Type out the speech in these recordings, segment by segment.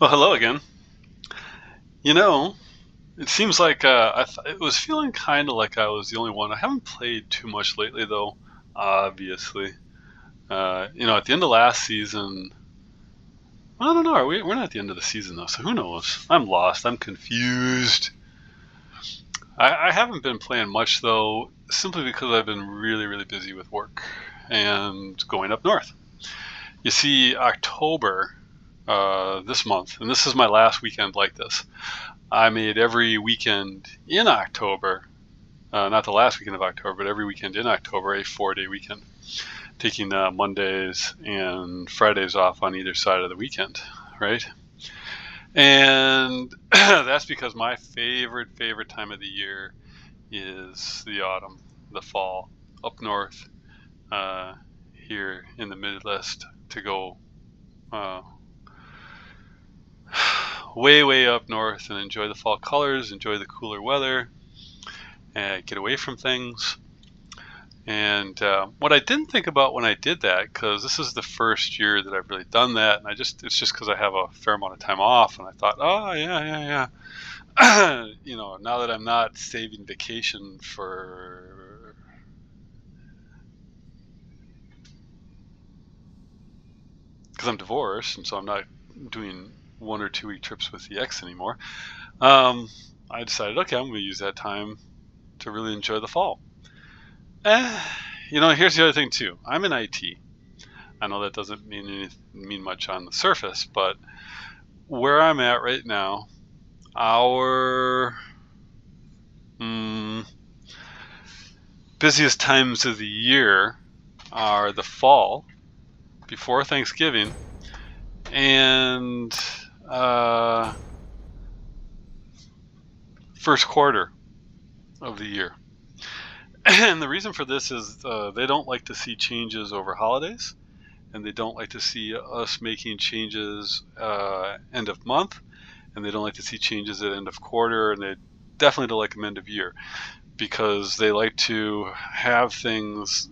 Well, hello again. You know, it seems like it was feeling kind of like I was the only one. I haven't played too much lately, though, obviously. At the end of last season, I don't know. We're not at the end of the season, though, so who knows? I'm lost. I'm confused. I haven't been playing much, though, simply because I've been really, really busy with work and going up north. You see, October, this month, and this is my last weekend like this. I made every weekend in October, not the last weekend of October, but every weekend in October, a 4-day weekend, taking Mondays and Fridays off on either side of the weekend, right? And that's because my favorite time of the year is the autumn, the fall, up north, here in the Midwest, to go way up north and enjoy the fall colors, enjoy the cooler weather, and get away from things. And what I didn't think about when I did that, because this is the first year that I've really done that, and it's just because I have a fair amount of time off, and I thought, oh yeah. Now that I'm not saving vacation for because I'm divorced, and so I'm not doing 1 or 2 week trips with the ex anymore. I decided, okay, I'm going to use that time to really enjoy the fall. Here's the other thing too. I'm in IT. I know that doesn't mean much on the surface, but where I'm at right now, our busiest times of the year are the fall, before Thanksgiving, and first quarter of the year. And the reason for this is they don't like to see changes over holidays, and they don't like to see us making changes end of month, and they don't like to see changes at end of quarter, and they definitely don't like them end of year, because they like to have things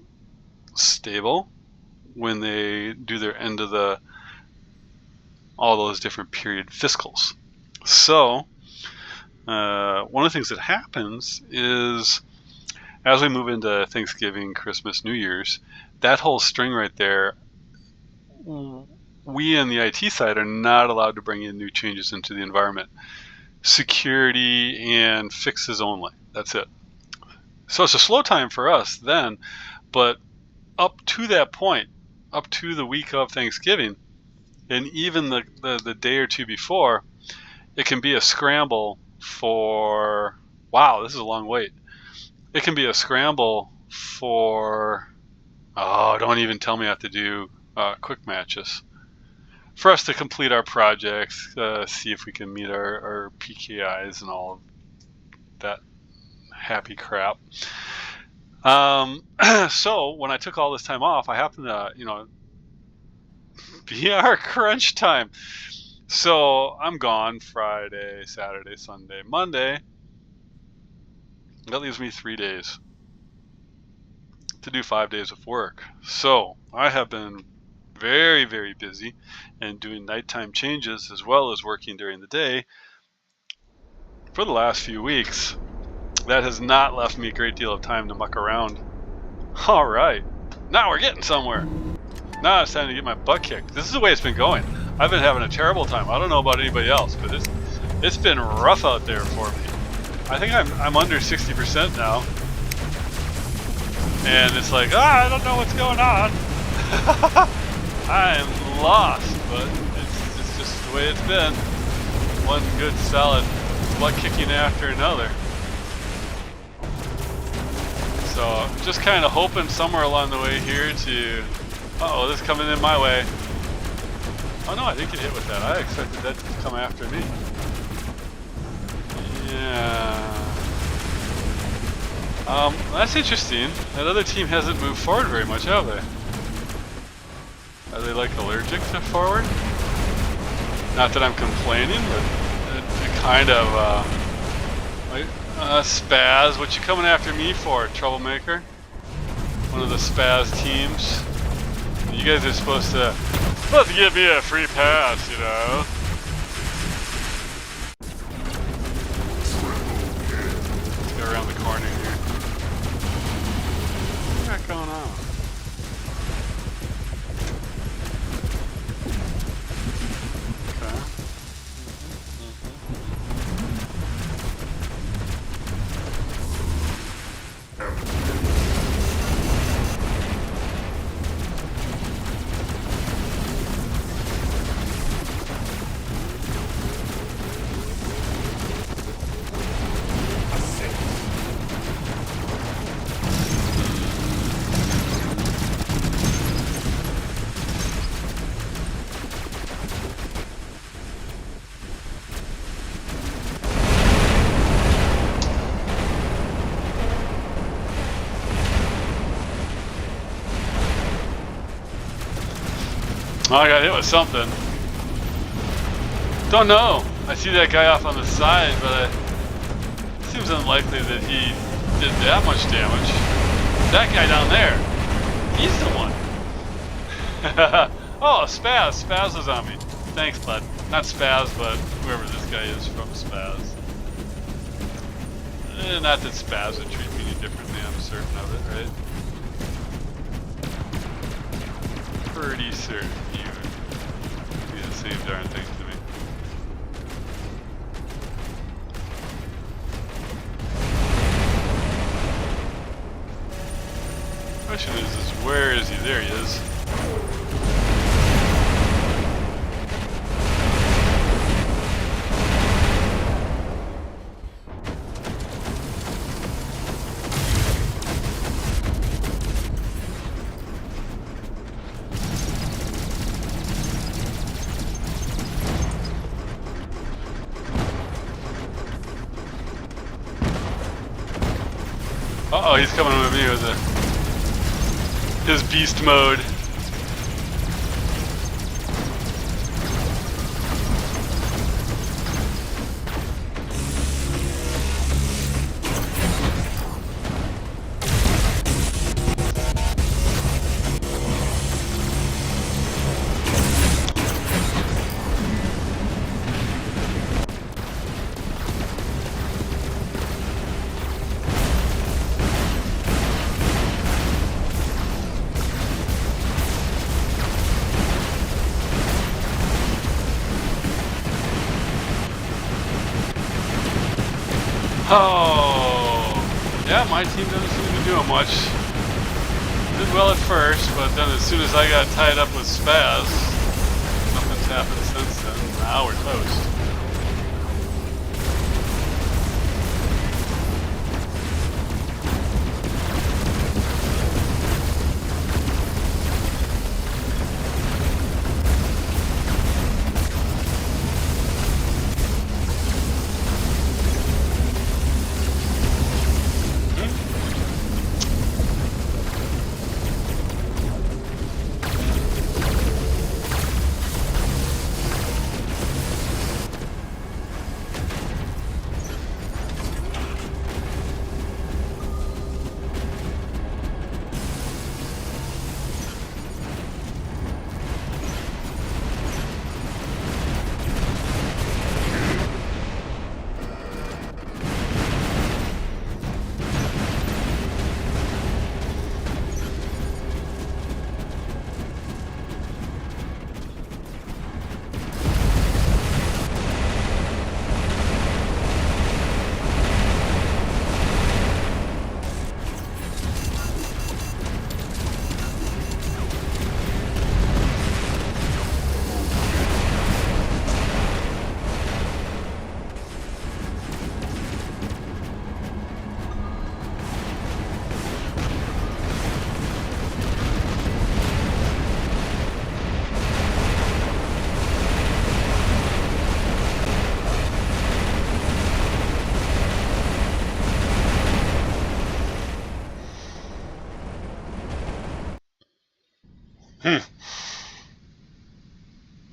stable when they do their end of all those different period fiscals. So one of the things that happens is, as we move into Thanksgiving, Christmas, New Year's, that whole string right there, we on the IT side are not allowed to bring in new changes into the environment. Security and fixes only. That's it. So it's a slow time for us then, but up to that point, up to the week of Thanksgiving, and even the day or two before, it can be a scramble for, wow, this is a long wait. It can be a scramble for, don't even tell me I have to do quick matches for us to complete our projects, see if we can meet our PKIs and all of that happy crap. So when I took all this time off, I happened to, be our crunch time. So I'm gone Friday, Saturday, Sunday, Monday. That leaves me 3 days to do 5 days of work. So I have been very, very busy and doing nighttime changes as well as working during the day for the last few weeks. That has not left me a great deal of time to muck around. All right, now we're getting somewhere. Now it's time to get my butt kicked. This is the way it's been going. I've been having a terrible time. I don't know about anybody else, but it's been rough out there for me. I think I'm under 60% now, and it's like, I don't know what's going on. I am lost, but it's just the way it's been. One good solid butt kicking after another. So just kind of hoping somewhere along the way here to, this is coming in my way. Oh no, I didn't get hit with that. I expected that to come after me. Yeah. That's interesting. That other team hasn't moved forward very much, have they? Are they like allergic to forward? Not that I'm complaining, but it kind of Spaz, what you coming after me for, troublemaker? One of the Spaz teams. You guys are supposed to give me a free pass, Oh, I got hit with something. Don't know. I see that guy off on the side, but it seems unlikely that he did that much damage. That guy down there, he's the one. Oh, Spaz. Spaz was on me. Thanks, bud. Not Spaz, but whoever this guy is from Spaz. Not that Spaz would treat me any differently, I'm certain of it, right? Pretty certain he would be the same darn thing to me. Question is where is he? There he is. Uh-oh, he's coming with me with his beast mode. Oh, yeah, my team doesn't seem to be doing much. Did well at first, but then as soon as I got tied up with Spaz, nothing's happened since then. Now we're toast.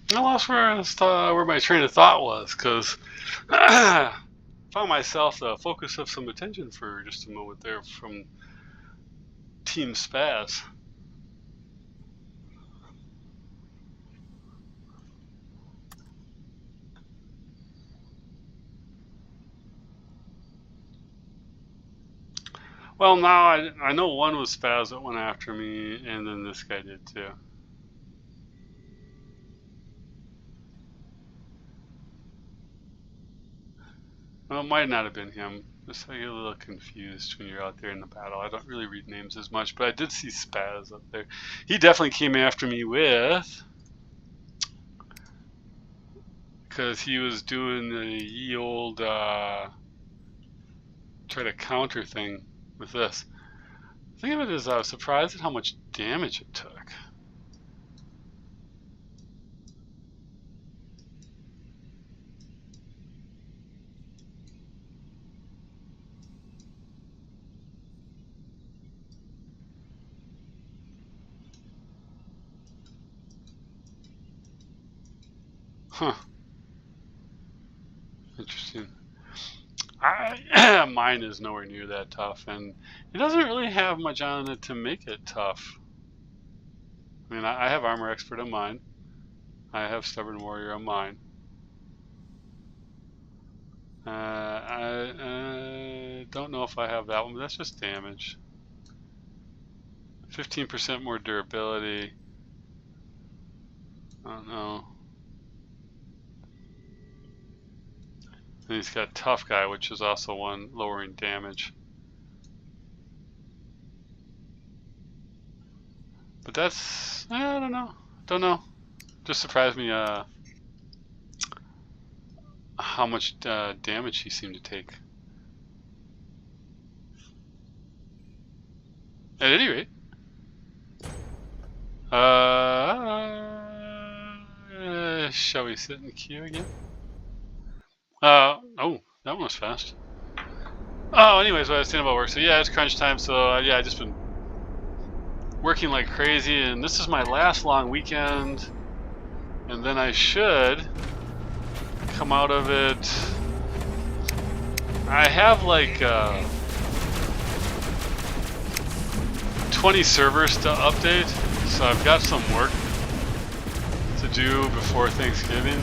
I lost where my train of thought was, because I found myself the focus of some attention for just a moment there from Team Spaz. Well, now I know one was Spaz that went after me, and then this guy did too. Well, it might not have been him. Just I get a little confused when you're out there in the battle. I don't really read names as much, but I did see Spaz up there. He definitely came after me with, because he was doing the ye old try to counter thing with this. The thing of it is I was surprised at how much damage it took. Huh. Interesting. Mine is nowhere near that tough, and it doesn't really have much on it to make it tough. I mean, I have Armor Expert on mine. I have Stubborn Warrior on mine. I don't know if I have that one, but that's just damage. 15% more durability. I don't know. And he's got Tough Guy, which is also one lowering damage. But that's, I don't know. Don't know. Just surprised me how much damage he seemed to take. At any rate, shall we sit in the queue again? Oh, that one was fast. Oh, anyways, what I was saying about work. So yeah, it's crunch time. So yeah, I just been working like crazy, and this is my last long weekend, and then I should come out of it. I have like 20 servers to update, so I've got some work to do before Thanksgiving.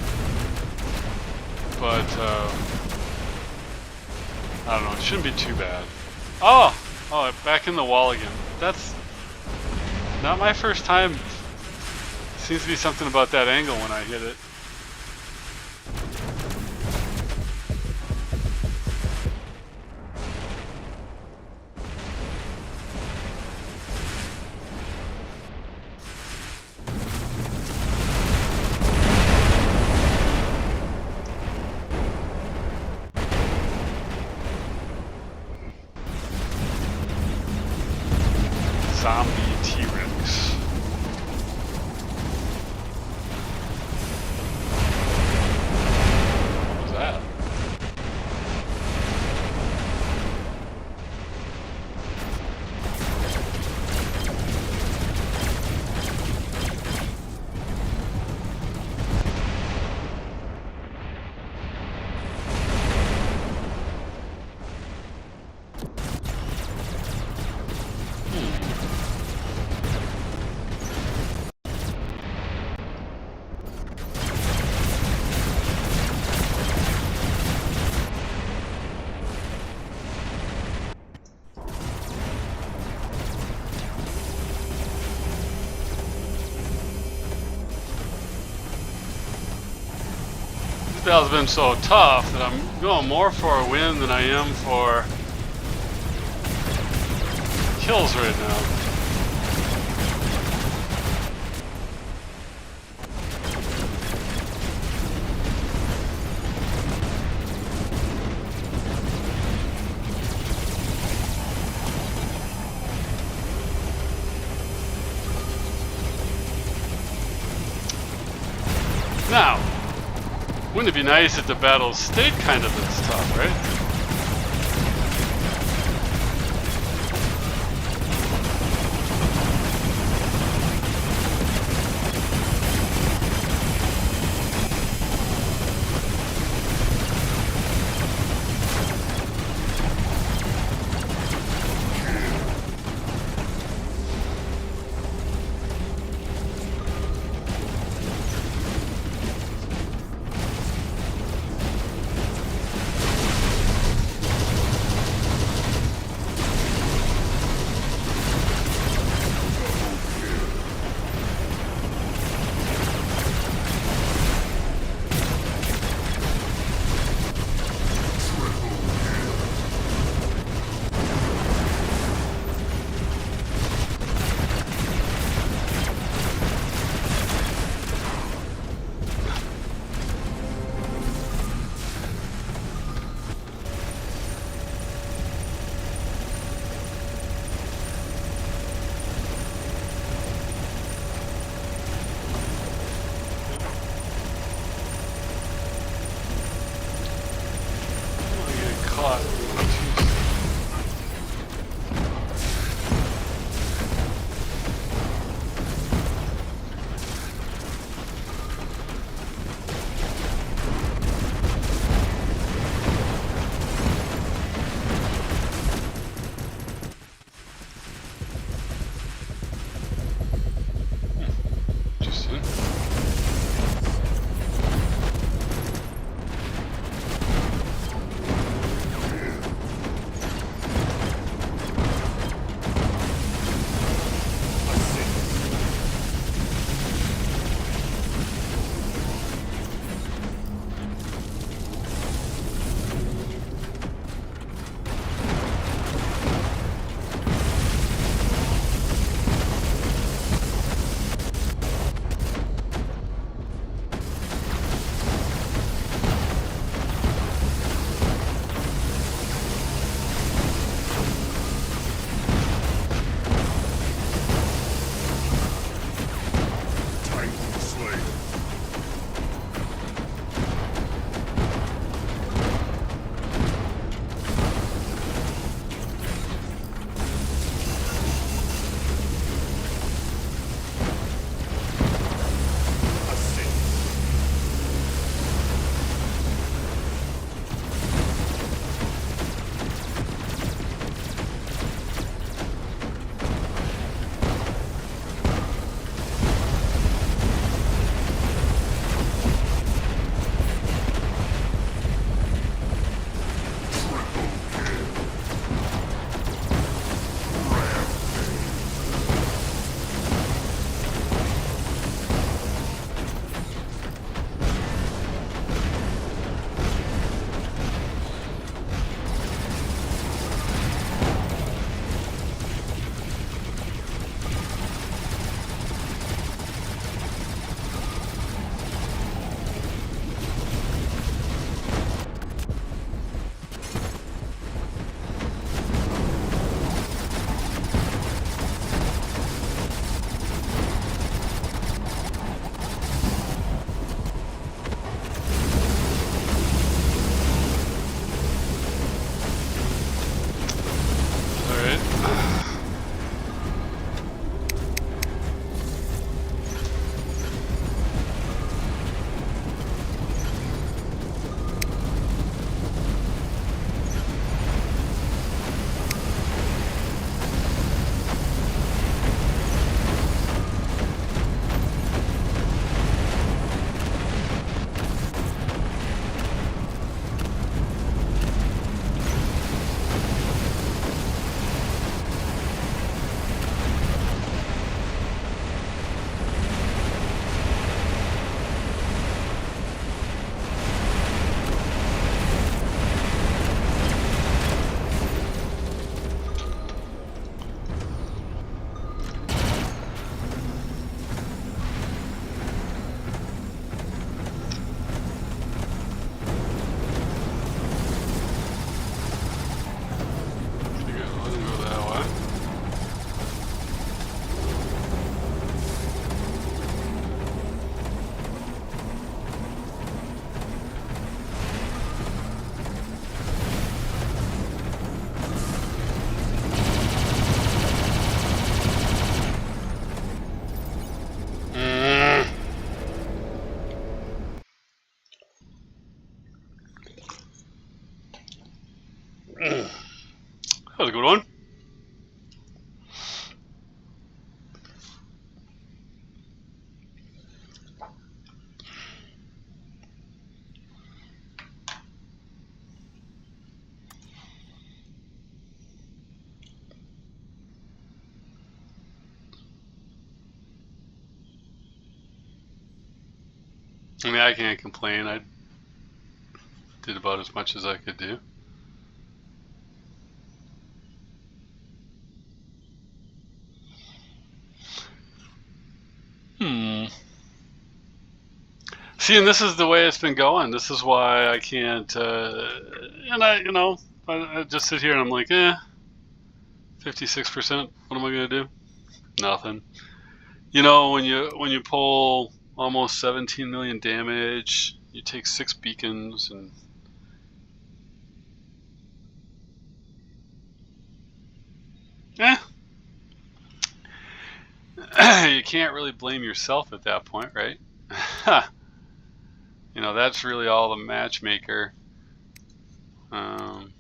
But I don't know, it shouldn't be too bad. Oh, back in the wall again. That's not my first time. Seems to be something about that angle when I hit it. Zombie T-Rex. What was that? This battle's been so tough that I'm going more for a win than I am for kills right now. Now, wouldn't it be nice if the battle stayed kind of this tough, right? That was a good one. I mean, I can't complain. I did about as much as I could do. See, and this is the way it's been going. This is why I can't, and I just sit here and I'm like, 56%. What am I gonna do? Nothing. You know, when you pull almost 17 million damage, you take 6 beacons, and you can't really blame yourself at that point, right? You know, that's really all the matchmaker. The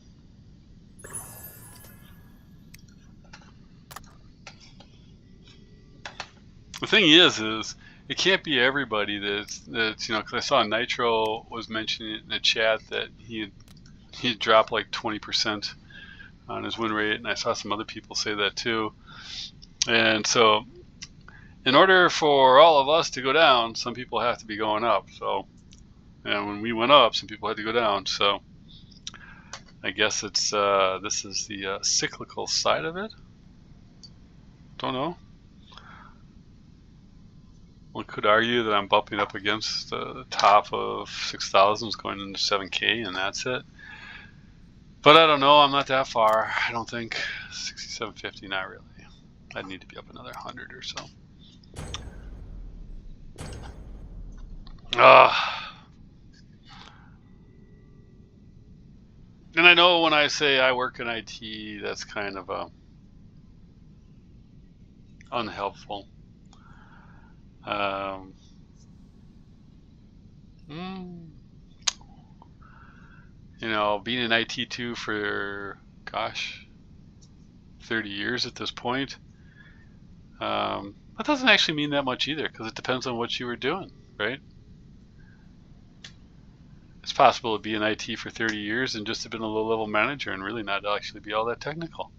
thing is it can't be everybody that's you know, because I saw Nitro was mentioning it in the chat that he'd dropped like 20% on his win rate, and I saw some other people say that too. And so, in order for all of us to go down, some people have to be going up. So, and when we went up, some people had to go down. So, I guess it's this is the cyclical side of it. Don't know. One could argue that I'm bumping up against the top of 6,000s going into 7K, and that's it. But I don't know. I'm not that far. I don't think 6750. Not really. I'd need to be up another 100 or so. And I know when I say I work in IT, that's kind of unhelpful. You know, being in IT too for, gosh, 30 years at this point, that doesn't actually mean that much either, because it depends on what you were doing, right? It's possible to be in IT for 30 years and just have been a low-level manager and really not actually be all that technical.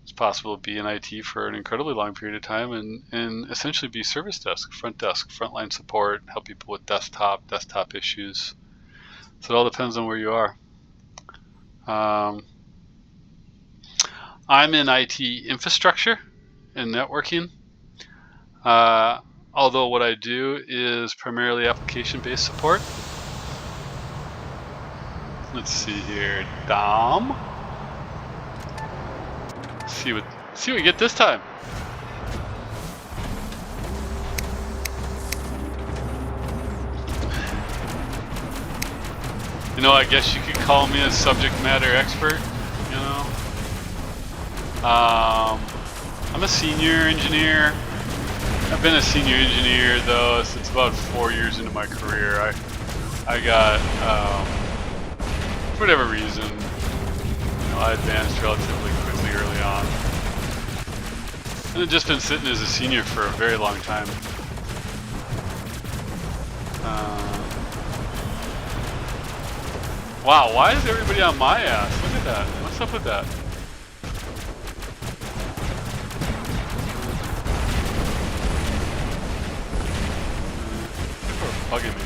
It's possible to be in IT for an incredibly long period of time and essentially be service desk, frontline support, help people with desktop issues. So it all depends on where you are. I'm in IT infrastructure and networking. Although what I do is primarily application-based support. Let's see here, Dom. See what we get this time. You know, I guess you could call me a subject matter expert, you know. I'm a senior engineer. I've been a senior engineer though since about 4 years into my career. I got, for whatever reason, you know, I advanced relatively quickly early on. And I've just been sitting as a senior for a very long time. Wow, why is everybody on my ass? Look at that. What's up with that? People are bugging me.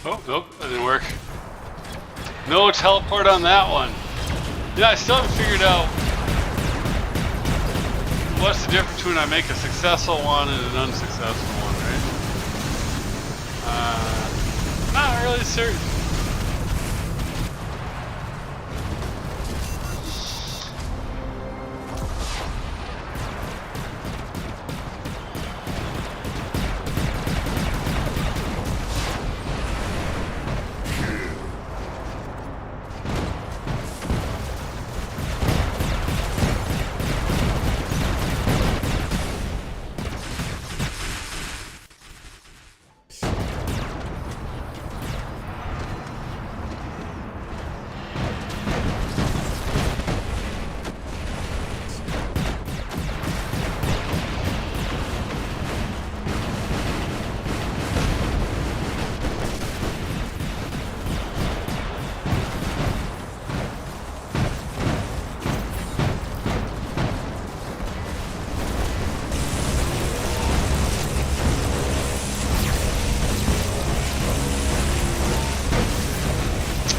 Oh, nope, that didn't work. No teleport on that one. Yeah, I still haven't figured out what's the difference between I make a successful one and an unsuccessful one, right? Not really certain.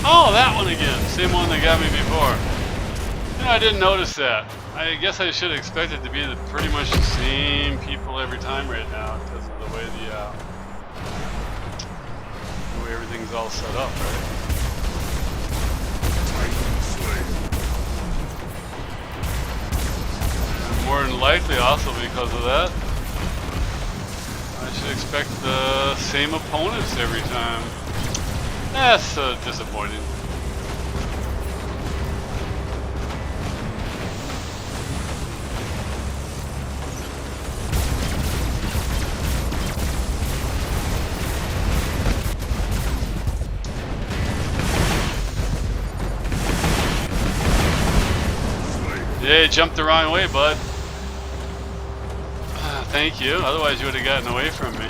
Oh, that one again. Same one that got me before. Yeah, I didn't notice that. I guess I should expect it to be pretty much the same people every time right now because of the way everything's all set up, right? And more than likely also because of that, I should expect the same opponents every time. That's disappointing. Yeah, you jumped the wrong way, bud. Thank you. Otherwise, you would have gotten away from me.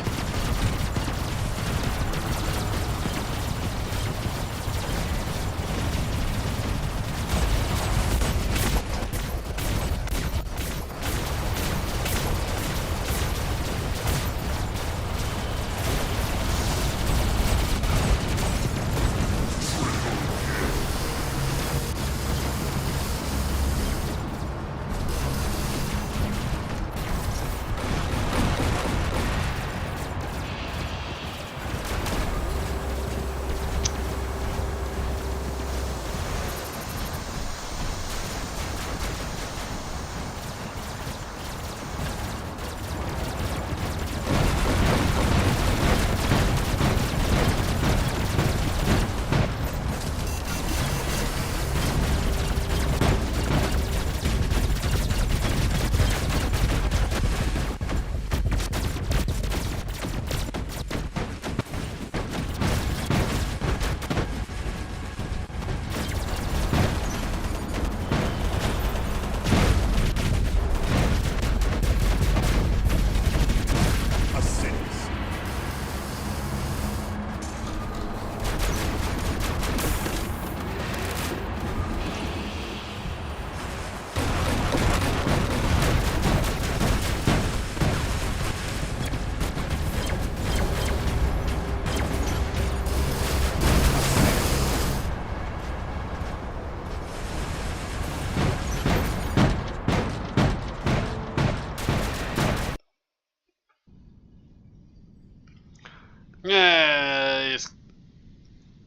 Yeah, it's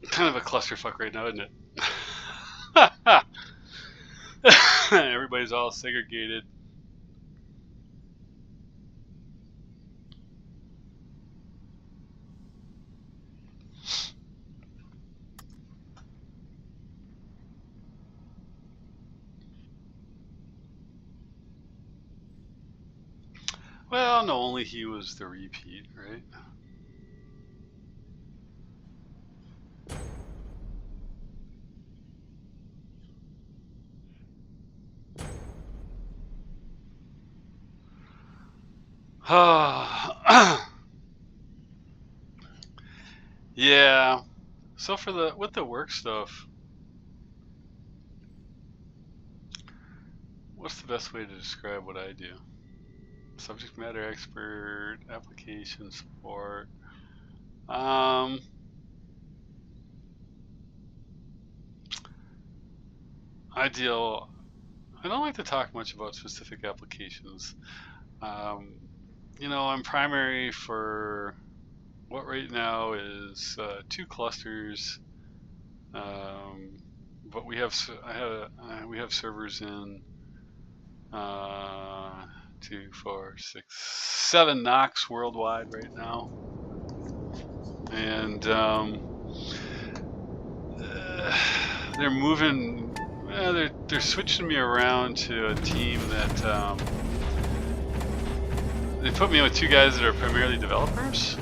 kind of a clusterfuck right now, isn't it? Everybody's all segregated. Well, no, only he was the repeat, right? Yeah. So with the work stuff, what's the best way to describe what I do? Subject matter expert, application support. I don't like to talk much about specific applications. You know, I'm primary for what right now is 2 clusters, but we have servers in 2, 4, 6, 7 NOCs worldwide right now, and they're moving. They're switching me around to a team that they put me with 2 guys that are primarily developers,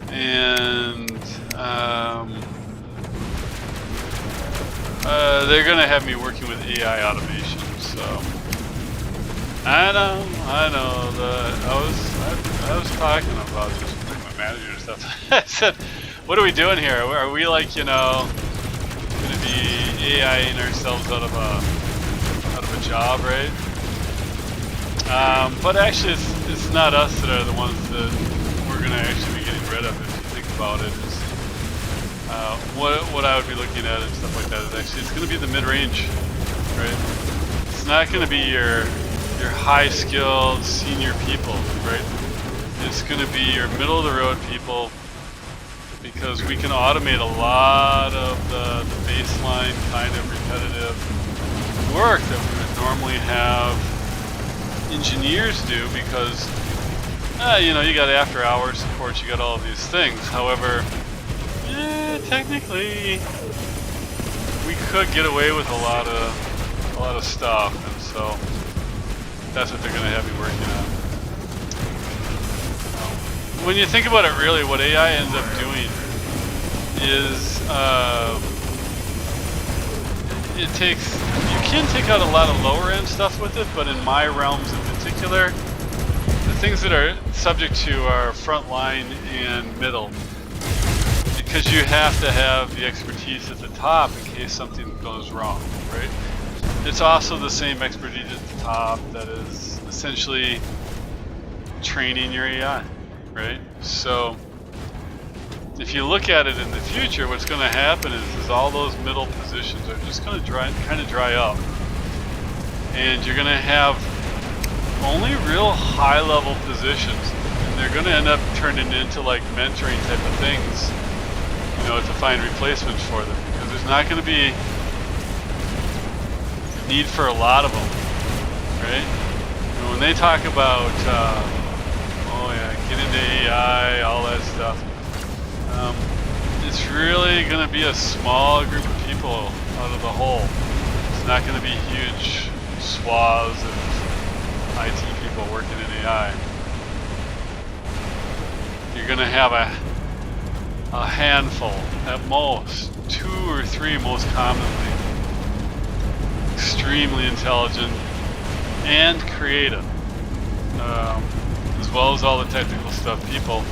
and they're gonna have me working with AI automation. So I know. I was talking about this with my manager and stuff. I said, "What are we doing here? Are we like, you know, going to be AIing ourselves out of a job, right?" But actually, it's not us that are the ones that we're going to actually be getting rid of. If you think about it, is what I would be looking at and stuff like that is actually it's going to be the mid-range, right? It's not going to be your high-skilled senior people, right? It's going to be your middle-of-the-road people, because we can automate a lot of the baseline kind of repetitive work that we would normally have engineers do, because you know, you got after-hours support, you got all of these things. However, technically, we could get away with a lot of stuff, and so that's what they're going to have me working on. When you think about it, really, what AI ends up doing is you can take out a lot of lower end stuff with it, but in my realms in particular, the things that are subject to are front line and middle, because you have to have the expertise at the top in case something goes wrong, right? It's also the same expertise at the top that is essentially training your AI, right? So if you look at it in the future, what's going to happen is all those middle positions are just going to kind of dry up, and you're going to have only real high-level positions, and they're going to end up turning into like mentoring type of things, you know, to find replacements for them, because there's not going to be need for a lot of them, right? And when they talk about get into AI, all that stuff, it's really going to be a small group of people out of the whole. It's not going to be huge swaths of IT people working in AI. You're going to have a handful, at most, 2 or 3 most commonly, extremely intelligent and creative, as well as all the technical stuff, people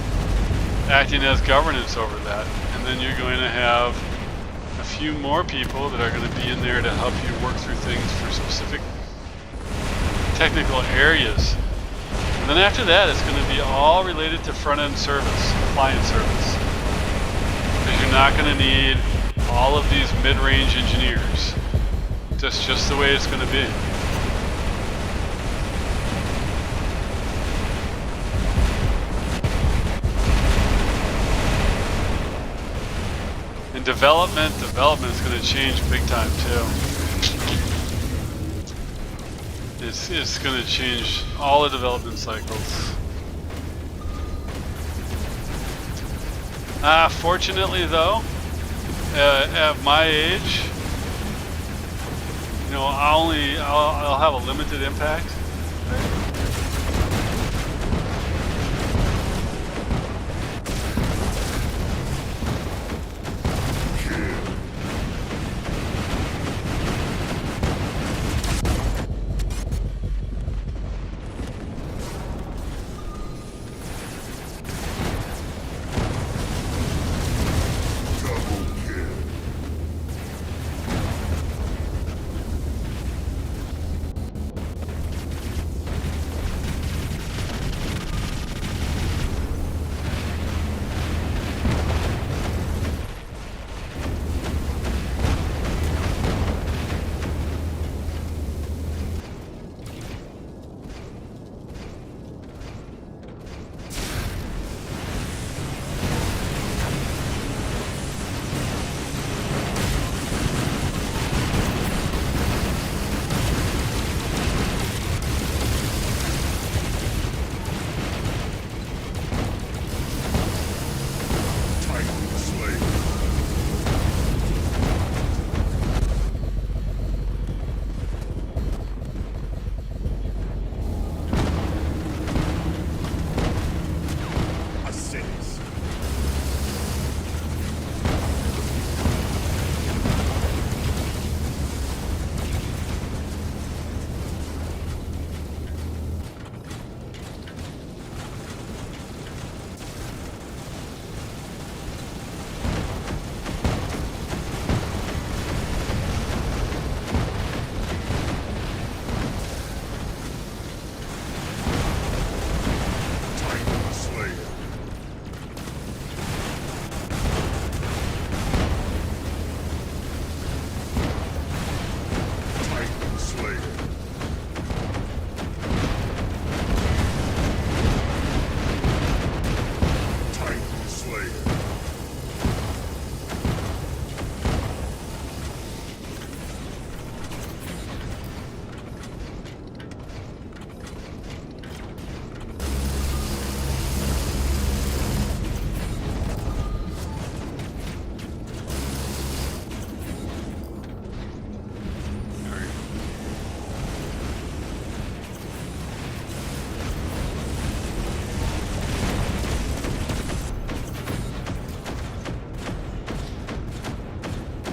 acting as governance over that. And then you're going to have a few more people that are going to be in there to help you work through things for specific technical areas. And then after that, it's going to be all related to front-end service, client service, because you're not going to need all of these mid-range engineers. That's just the way it's going to be. And development is going to change big time too. It's going to change all the development cycles. Fortunately though, at my age, you know, I'll have a limited impact.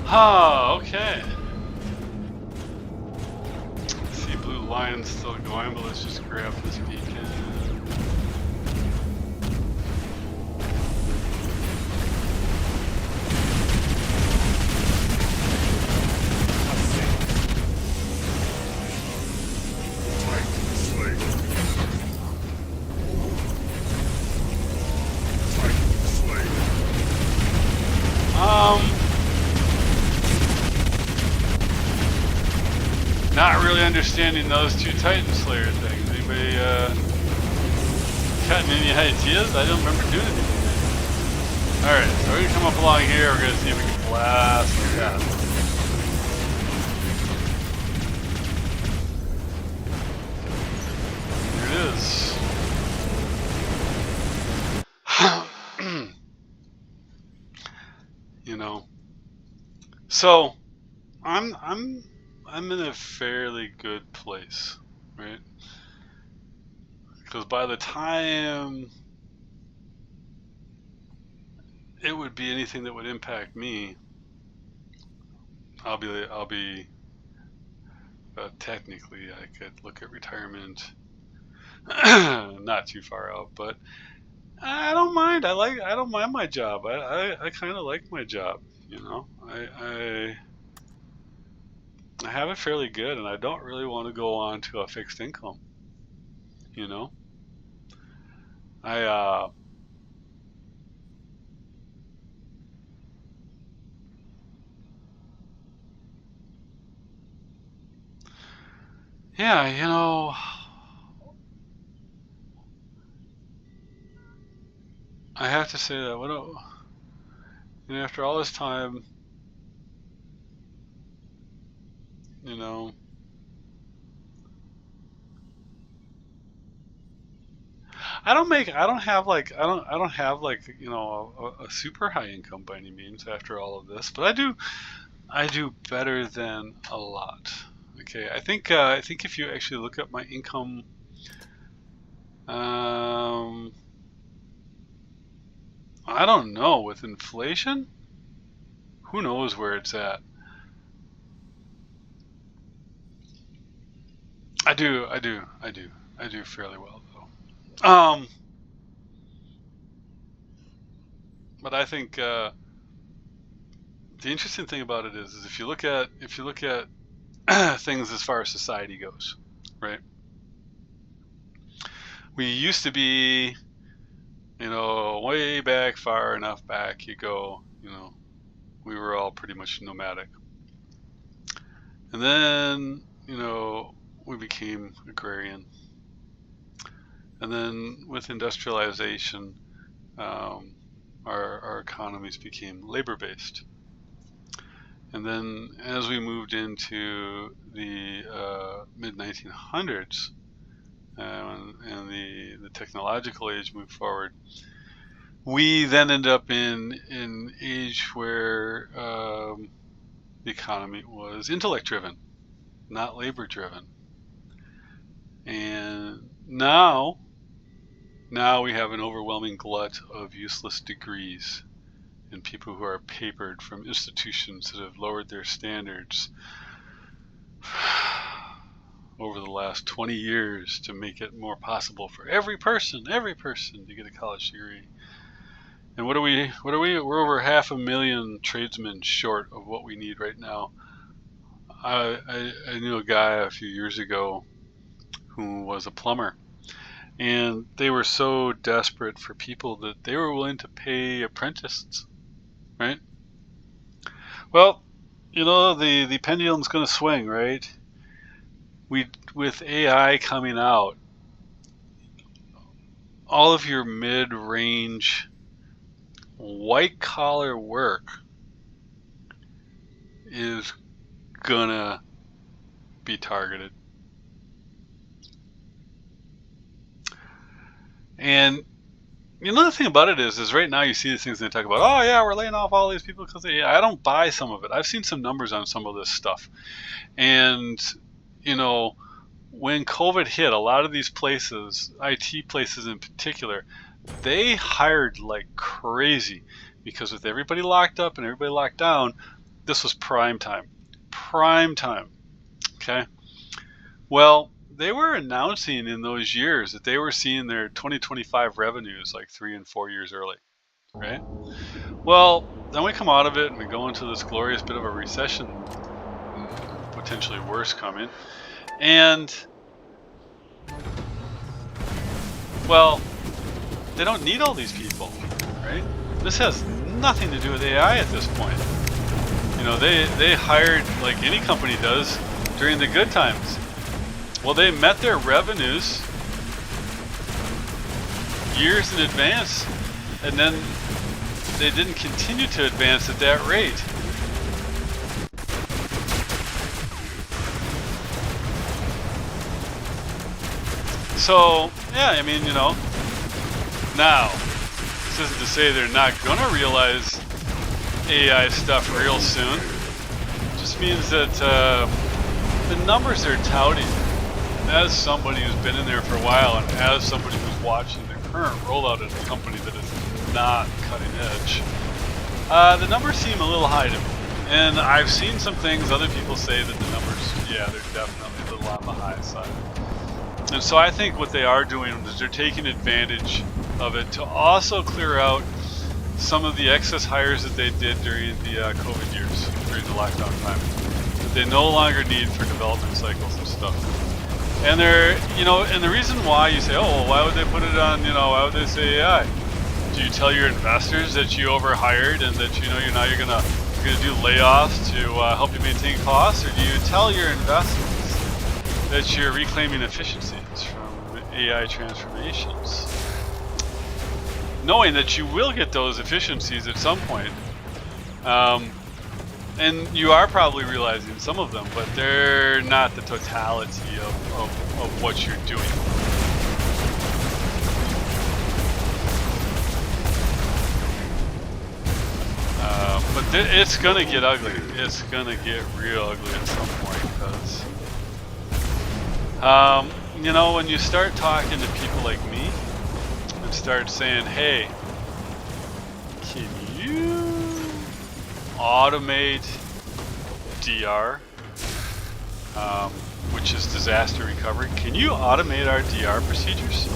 Oh, okay. See, blue lion's still going, but let's just grab this beacon. Not really understanding those two Titan Slayer things. Anybody gotten any ideas? I don't remember doing anything. Alright, so we're gonna come up along here, we're gonna see if we can blast like that. There it is. You know. So I'm in a fairly good place, right? Because by the time it would be anything that would impact me, I'll be technically I could look at retirement. Not too far out, but I don't mind. I don't mind my job. I kind of like my job. You know, I have it fairly good, and I don't really want to go on to a fixed income. You know, I yeah, you know, I have to say that after all this time, you know, I don't have like, you know, a super high income by any means after all of this, but I do better than a lot. Okay, I think if you actually look at my income, I don't know, with inflation, who knows where it's at. I do fairly well though. But I think the interesting thing about it is if you look at things as far as society goes, right? We used to be, you know, way back, far enough back you go, you know, we were all pretty much nomadic. And then, you know, we became agrarian. And then with industrialization, our economies became labor-based. And then as we moved into the mid-1900s, and the technological age moved forward, we then ended up in an age where the economy was intellect-driven, not labor-driven. And now we have an overwhelming glut of useless degrees and people who are papered from institutions that have lowered their standards over the last 20 years to make it more possible for every person to get a college degree. And what are we? We're over 500,000 tradesmen short of what we need right now. I knew a guy a few years ago who was a plumber, and they were so desperate for people that they were willing to pay apprentices, right? Well, you know, the pendulum's going to swing, right? With AI coming out, all of your mid-range white-collar work is gonna be targeted. And you know, the thing about it is right now you see these things and they talk about, oh yeah, we're laying off all these people because I don't buy some of it. I've seen some numbers on some of this stuff. And, you know, when COVID hit, a lot of these places, IT places in particular, they hired like crazy because with everybody locked up and everybody locked down, This was prime time. Prime time. Okay. Well, they were announcing in those years that they were seeing their 2025 revenues like 3 and 4 years early, right? Well, then we come out of it and we go into this glorious bit of a recession, potentially worse coming. And, well, they don't need all these people, right? This has nothing to do with AI at this point. You know, they hired, like any company does, during the good times. Well, they met their revenues years in advance, and then they didn't continue to advance at that rate. So, yeah, I mean, you know, now, this isn't to say they're not going to realize AI stuff real soon. It just means that the numbers they're touting, as somebody who's been in there for a while and as somebody who's watching the current rollout of a company that is not cutting edge, the numbers seem a little high to me. And I've seen some things, other people say that the numbers, yeah, they're definitely a little on the high side. And so I think what they are doing is they're taking advantage of it to also clear out some of the excess hires that they did during the COVID years, during the lockdown time, that they no longer need for development cycles and stuff. And they're, you know, and the reason why you say, oh, well, why would they put it on, you know, why would they say AI? Do you tell your investors that you overhired and that, you know, you're gonna do layoffs to help you maintain costs, or do you tell your investors that you're reclaiming efficiencies from AI transformations, knowing that you will get those efficiencies at some point, and you are probably realizing some of them, but they're not the totality of what you're doing. But it's gonna get ugly. It's gonna get real ugly at some point, because you know, when you start talking to people like me and start saying, hey, can you automate DR, which is disaster recovery? Can you automate our DR procedures?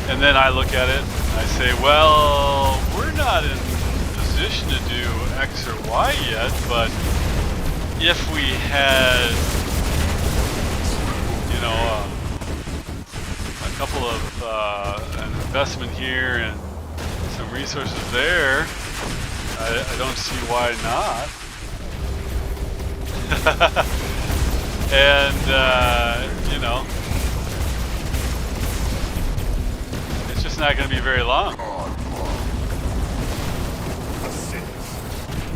And then I look at it and I say, well, we're not in position to do X or Y yet, but if we had, you know, a couple of an investment here and some resources there, I don't see why not. And you know, it's just not going to be very long.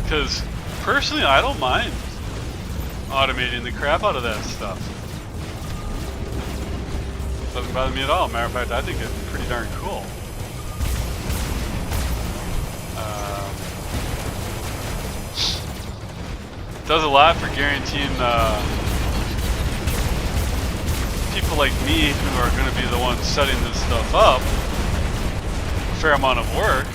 Because personally, I don't mind automating the crap out of that stuff. Doesn't bother me at all. Matter of fact, I think it's pretty darn cool. Does a lot for guaranteeing people like me, who are going to be the ones setting this stuff up, a fair amount of work.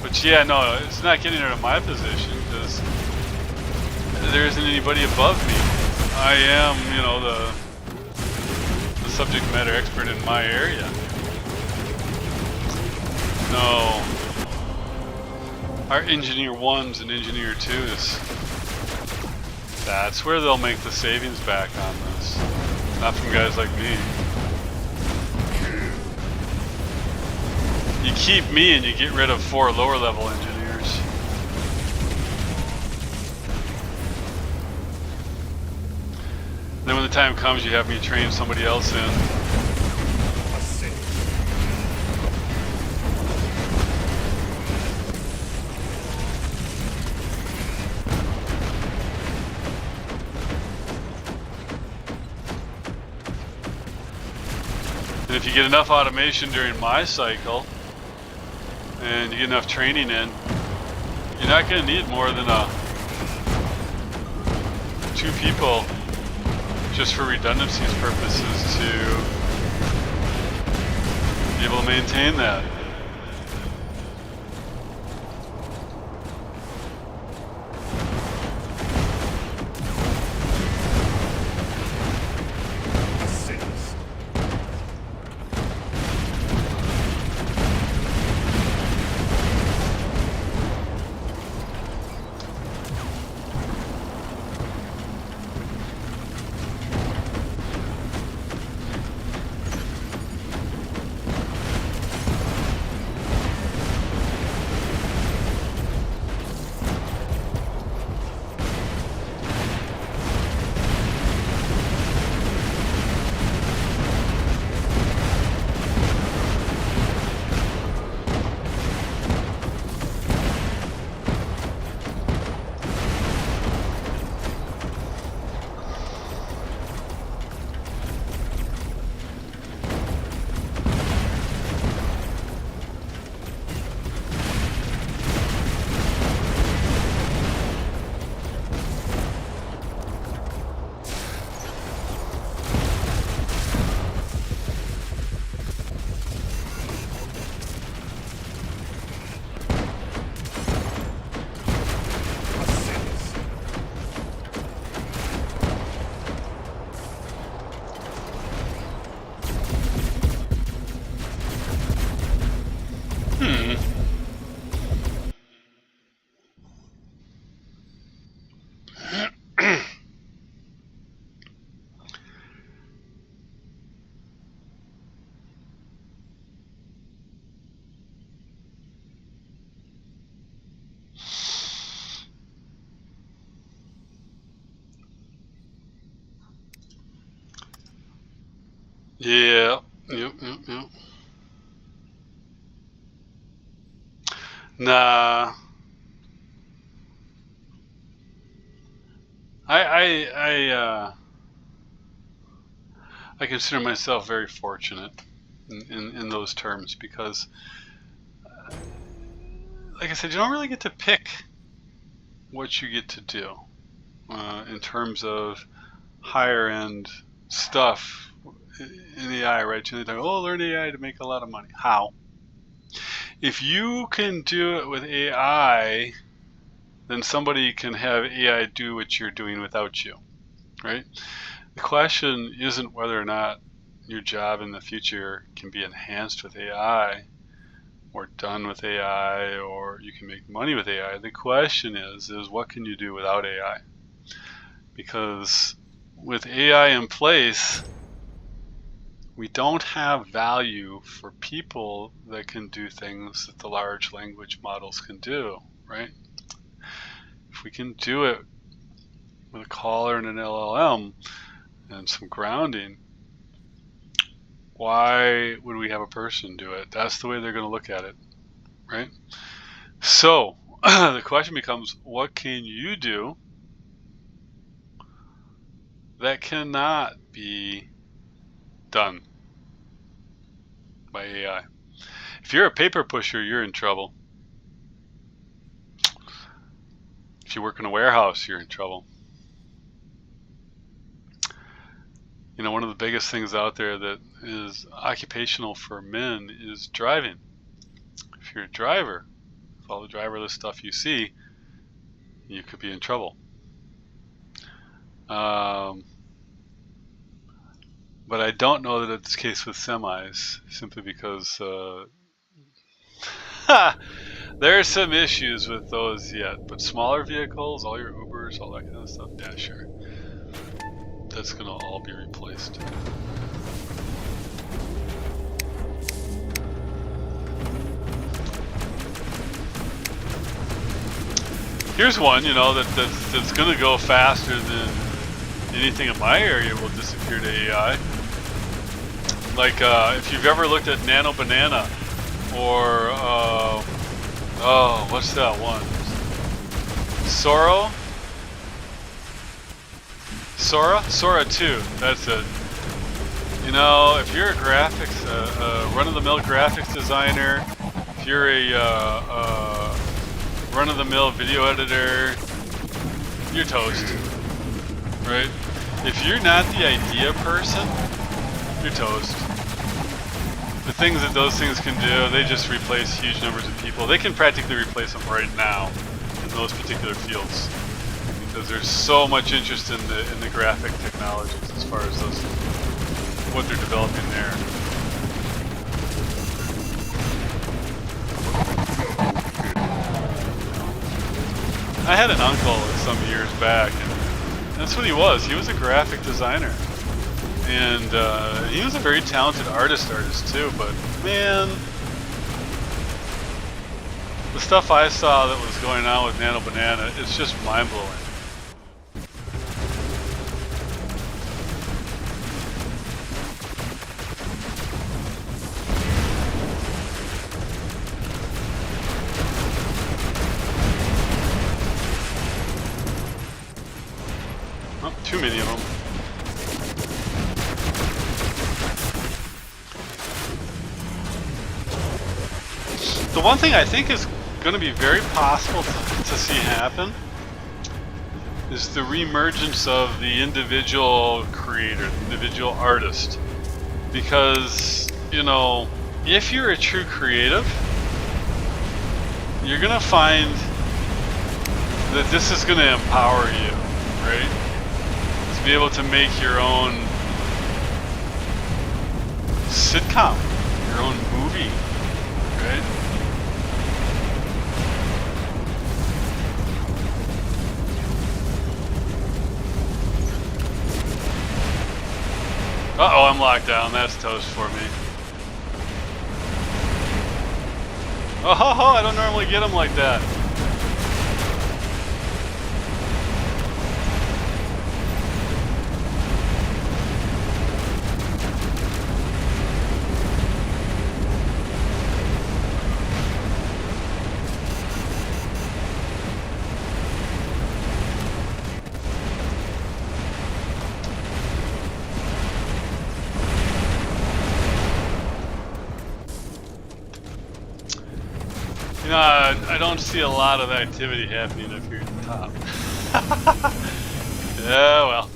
But yeah, no, it's not getting her to my position, because there isn't anybody above me. I am, you know, the subject matter expert in my area. No. Our engineer 1s and engineer 2s, that's where they'll make the savings back on this. Not from guys like me. You keep me and you get rid of 4 lower level engineers. Then when the time comes, you have me train somebody else in. And if you get enough automation during my cycle, and you get enough training in, you're not going to need more than 2 people just for redundancies purposes to be able to maintain that. Yeah. Yep. Nah. I consider myself very fortunate in those terms because, like I said, you don't really get to pick what you get to do in terms of higher end stuff in AI, right? You think, oh, learn AI to make a lot of money. How? If you can do it with AI, then somebody can have AI do what you're doing without you, right? The question isn't whether or not your job in the future can be enhanced with AI or done with AI or you can make money with AI. The question is what can you do without AI? Because with AI in place, we don't have value for people that can do things that the large language models can do, right? If we can do it with a caller and an LLM and some grounding, why would we have a person do it? That's the way they're going to look at it, right? So the question becomes, what can you do that cannot be done by AI? If you're a paper pusher, you're in trouble. If you work in a warehouse, you're in trouble. You know, one of the biggest things out there that is occupational for men is driving. If you're a driver, with all the driverless stuff you see, you could be in trouble. But I don't know that it's the case with semis, simply because there are some issues with those yet. But smaller vehicles, all your Ubers, all that kind of stuff, yeah, sure. That's going to all be replaced. Here's one, you know, that's going to go faster than anything in my area will disappear to AI. Like if you've ever looked at Nano Banana or oh, what's that one? Sora 2. That's it. You know, if you're a graphics, run-of-the-mill graphics designer, if you're a run-of-the-mill video editor, you're toast, right? If you're not the idea person, you're toast. The things that those things can do, they just replace huge numbers of people. They can practically replace them right now in those particular fields because there's so much interest in the graphic technologies as far as those what they're developing there. I had an uncle some years back, and that's what he was. He was a graphic designer. And he was a very talented artist too, but man, the stuff I saw that was going on with Nano Banana, it's just mind-blowing. Oh, too many of them. The one thing I think is going to be very possible to see happen is the reemergence of the individual creator, the individual artist. Because, you know, if you're a true creative, you're going to find that this is going to empower you, right? To be able to make your own sitcom, your own movie, right? Uh-oh, I'm locked down. That's toast for me. Oh, ho, ho, I don't normally get them like that. You know, I don't see a lot of activity happening up here at the top. Yeah, well.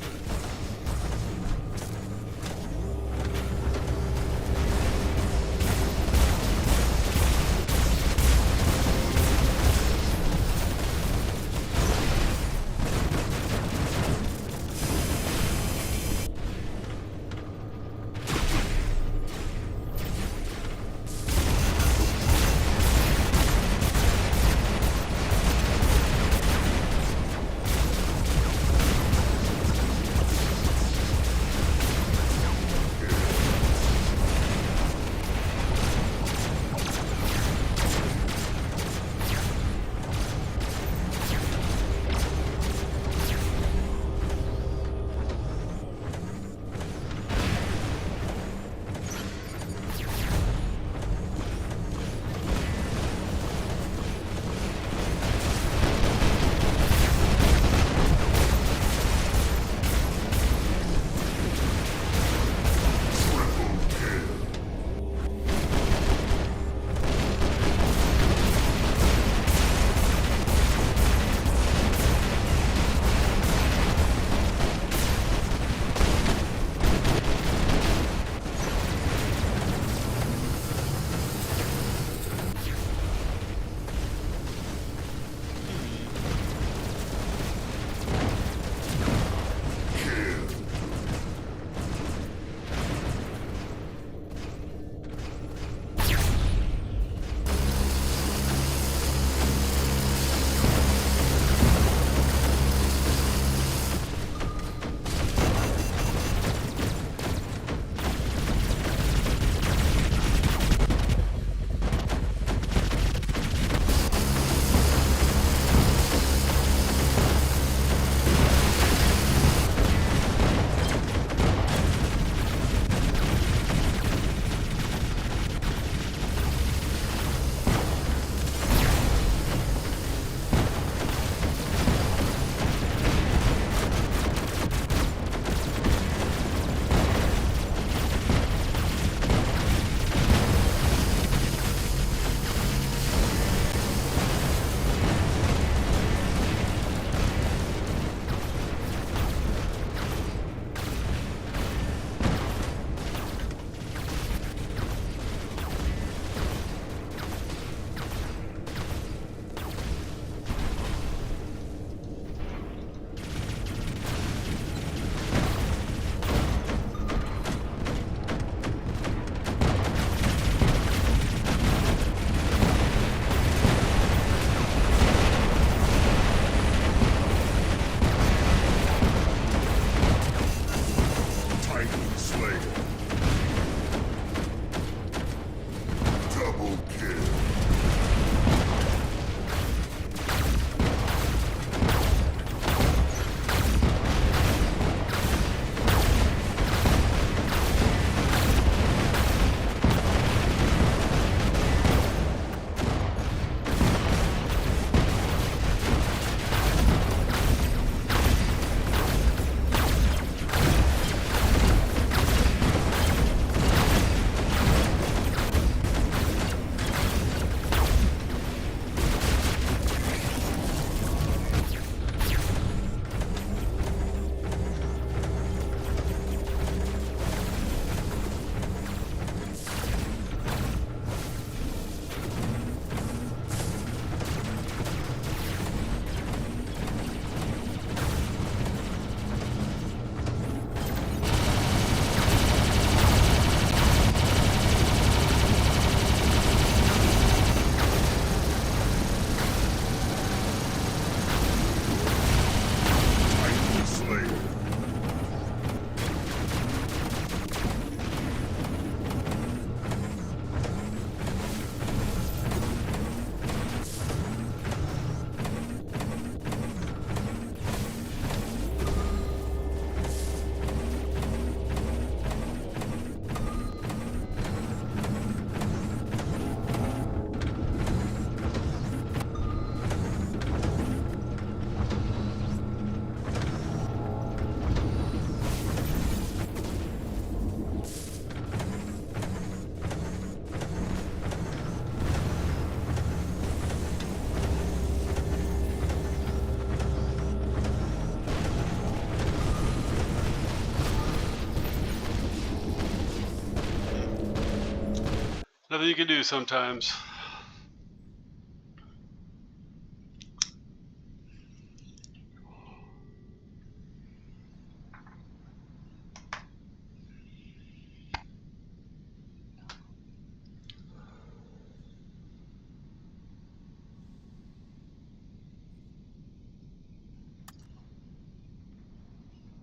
Nothing you can do sometimes.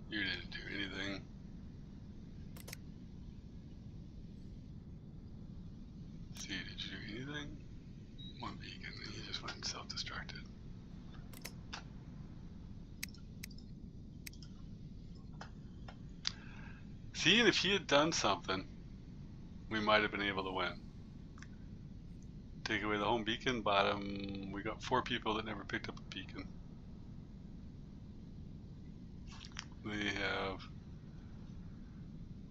You didn't do anything. See, did you do anything? One beacon, and he just went self-destructed. See, and if he had done something, we might have been able to win. Take away the home beacon, bottom. We got 4 people that never picked up a beacon. We have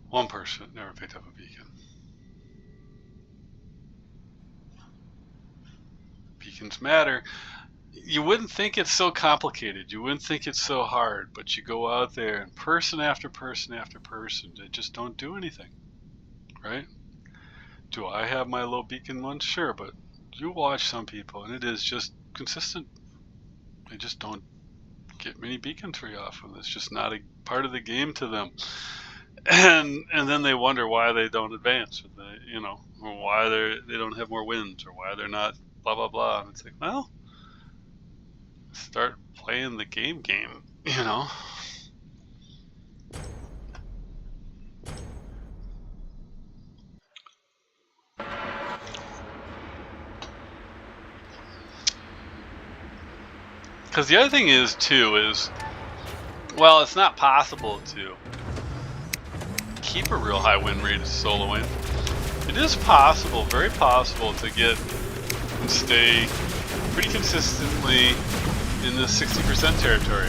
1 person that never picked up a beacon. Beacons matter. You wouldn't think it's so complicated. You wouldn't think it's so hard, but you go out there and person after person after person, they just don't do anything, right? Do I have my low beacon ones? Sure, but you watch some people and it is just consistent. They just don't get many beacons very often. It's just not a part of the game to them. And then they wonder why they don't advance, or or why they don't have more wins, or why they're not blah blah blah. And it's like, well, start playing the game, you know. Because the other thing is well, it's not possible to keep a real high win rate as soloing. It is possible, very possible, to get and stay pretty consistently in the 60% territory.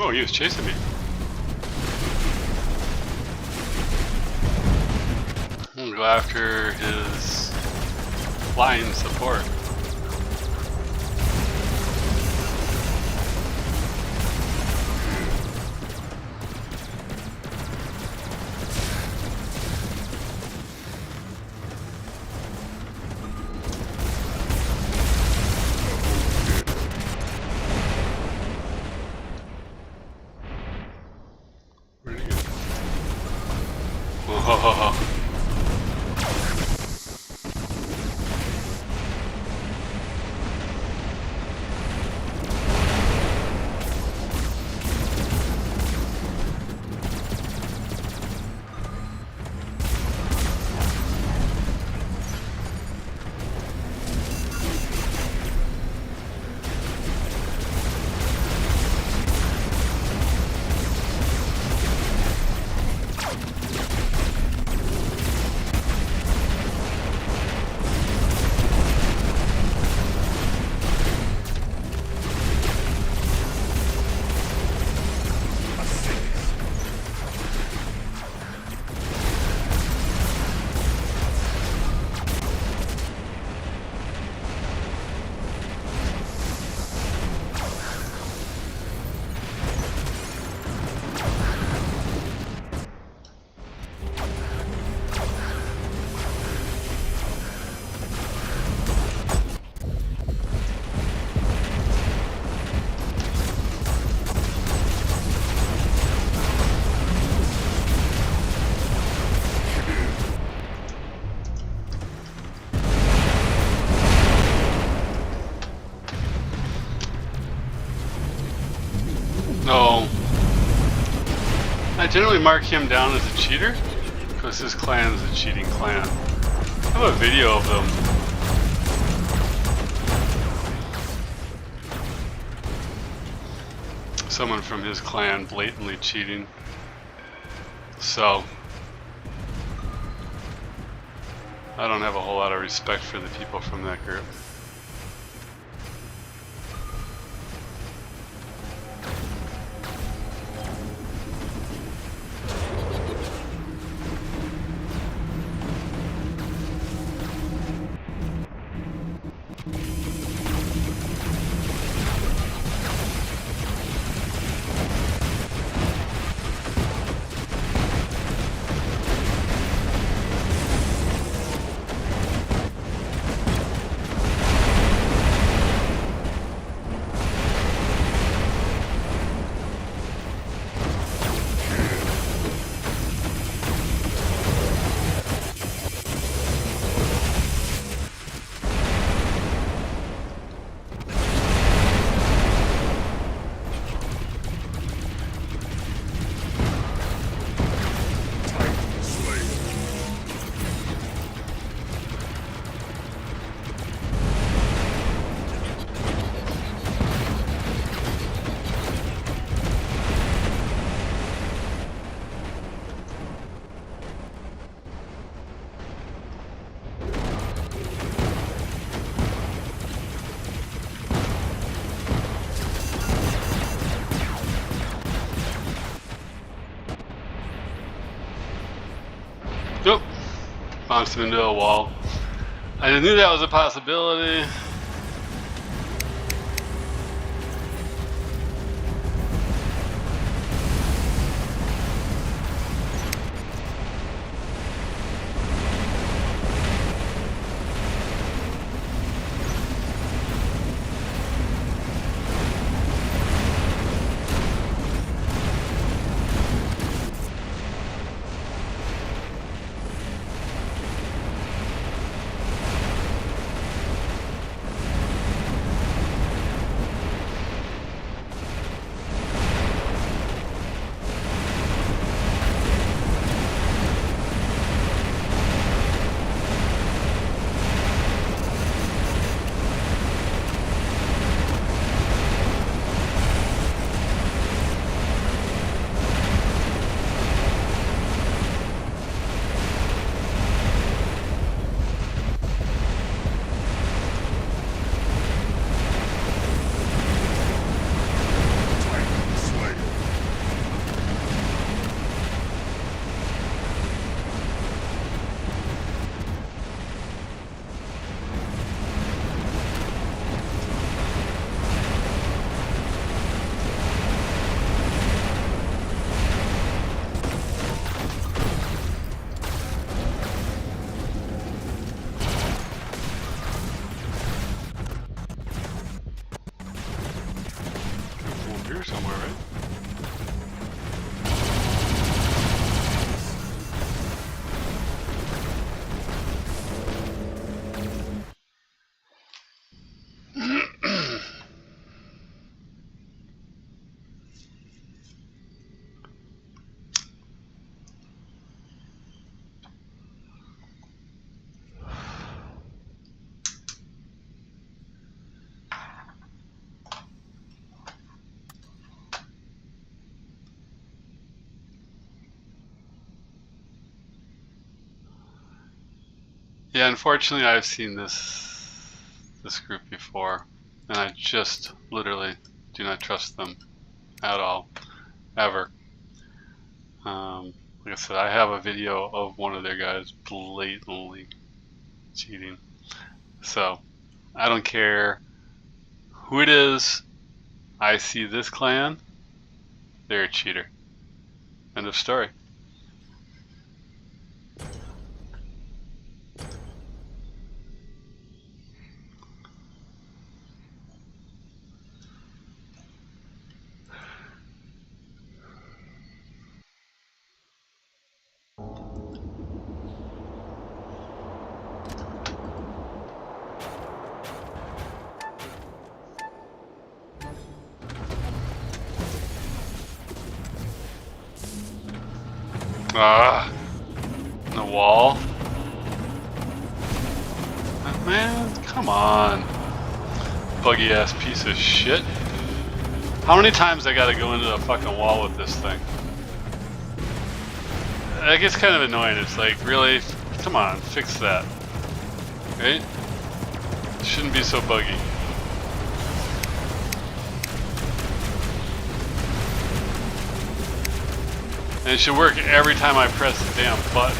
Oh, he was chasing me. I'm gonna go after his flying support. Oh. I generally mark him down as a cheater because his clan is a cheating clan. I have a video of them. Someone from his clan blatantly cheating. So I don't have a whole lot of respect for the people from that group. Nope. Bounced him into a wall. I knew that was a possibility. Here somewhere, right? Yeah, unfortunately I've seen this group before, and I just literally do not trust them at all, ever. Like I said, I have a video of one of their guys blatantly cheating. So I don't care who it is. I see this clan, they're a cheater. End of story. Ah, the wall. Man, come on. Buggy ass piece of shit. How many times I gotta go into a fucking wall with this thing? That gets kind of annoying. It's like, really? Come on, fix that. Right? It shouldn't be so buggy. And it should work every time I press the damn button.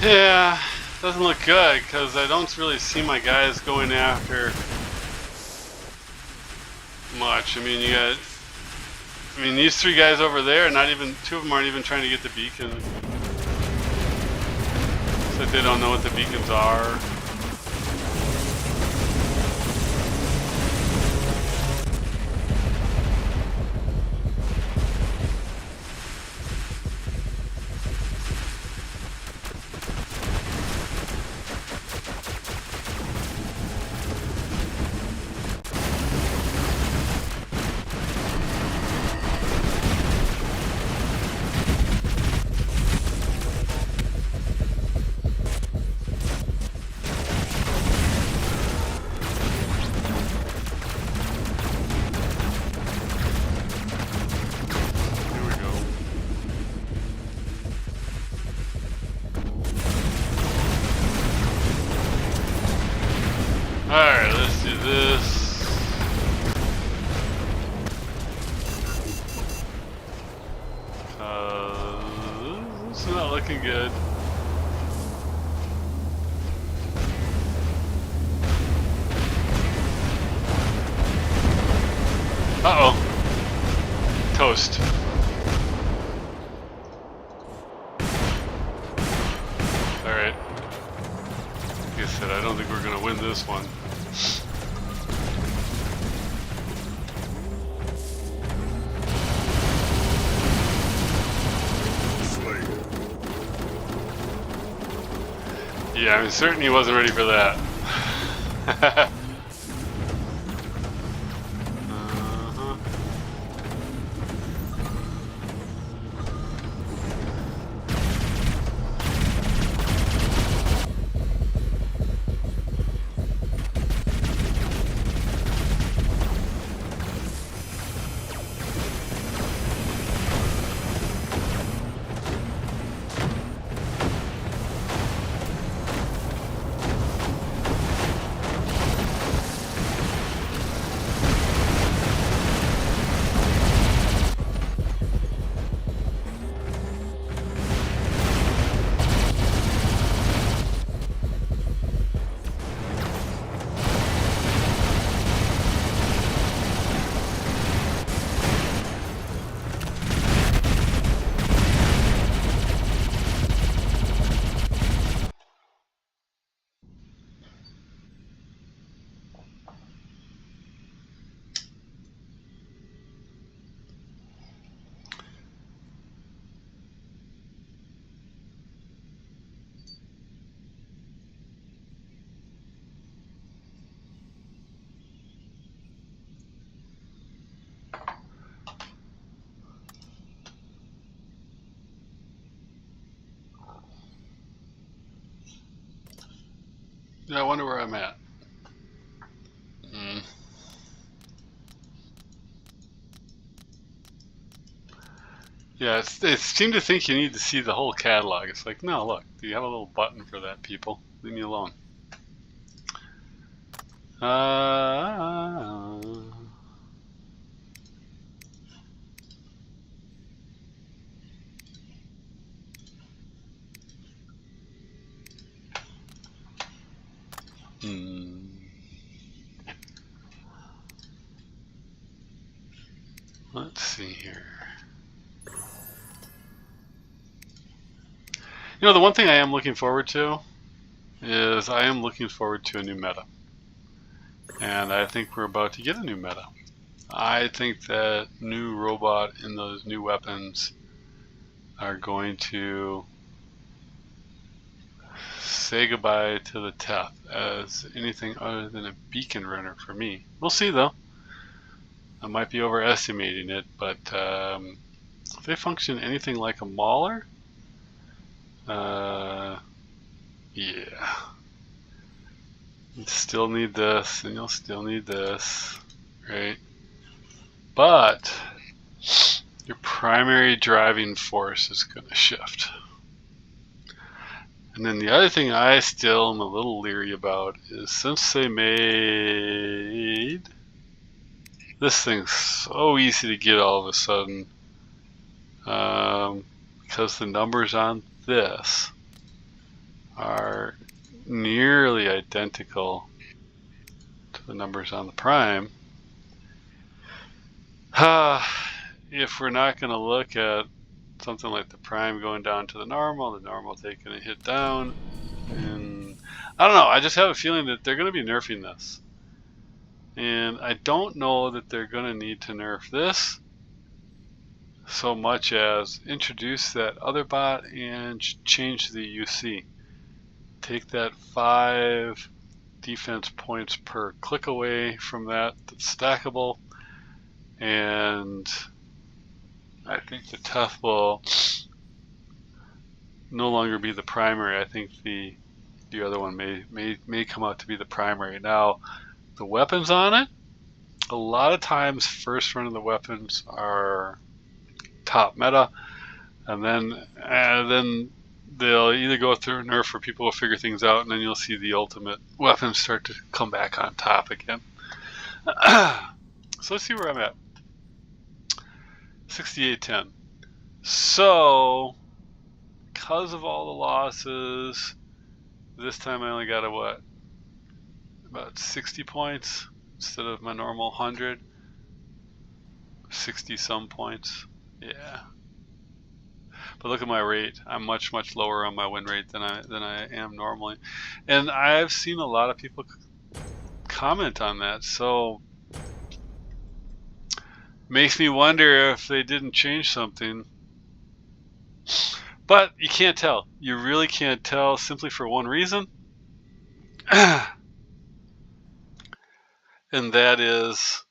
Yeah, doesn't look good because I don't really see my guys going after much. I mean, these three guys over there, not even two of them aren't even trying to get the beacon. It's like they don't know what the beacons are. Alright, let's do this. This is not looking good. toast. Alright. Like I said, I don't think we're gonna win this one. Yeah, I'm certain he wasn't ready for that. Yeah, I wonder where I'm at. Yeah, it seemed to think you need to see the whole catalog. It's like, no, look, you have a little button for that, people. Leave me alone. Let's see here. You know, the one thing I am looking forward to is I am looking forward to a new meta. And I think we're about to get a new meta. I think that new robot and those new weapons are going to say goodbye to the Teth as anything other than a beacon runner for me. We'll see though. I might be overestimating it, but if they function anything like a mauler, yeah. You still need this, and you'll still need this, right? But your primary driving force is going to shift. And then the other thing I still am a little leery about is since they made this thing so easy to get all of a sudden, because the numbers on this are nearly identical to the numbers on the Prime. If we're not going to look at something like the Prime going down to the normal taking a hit down, and I don't know, I just have a feeling that they're going to be nerfing this. And I don't know that they're going to need to nerf this so much as introduce that other bot and change the UC. Take that 5 defense points per click away from that's stackable, and I think the Teth will no longer be the primary. I think the other one may come out to be the primary. Now, the weapons on it, a lot of times first run of the weapons are top meta, and then they'll either go through a nerf or people will figure things out, and then you'll see the ultimate weapons start to come back on top again. So let's see where I'm at. 68-10. So, because of all the losses, this time I only got a what? About 60 points instead of my normal 100. 60 some points. Yeah. But look at my rate. I'm much lower on my win rate than I am normally. And I've seen a lot of people comment on that. So makes me wonder if they didn't change something. But you can't tell. You really can't tell, simply for one reason. And that is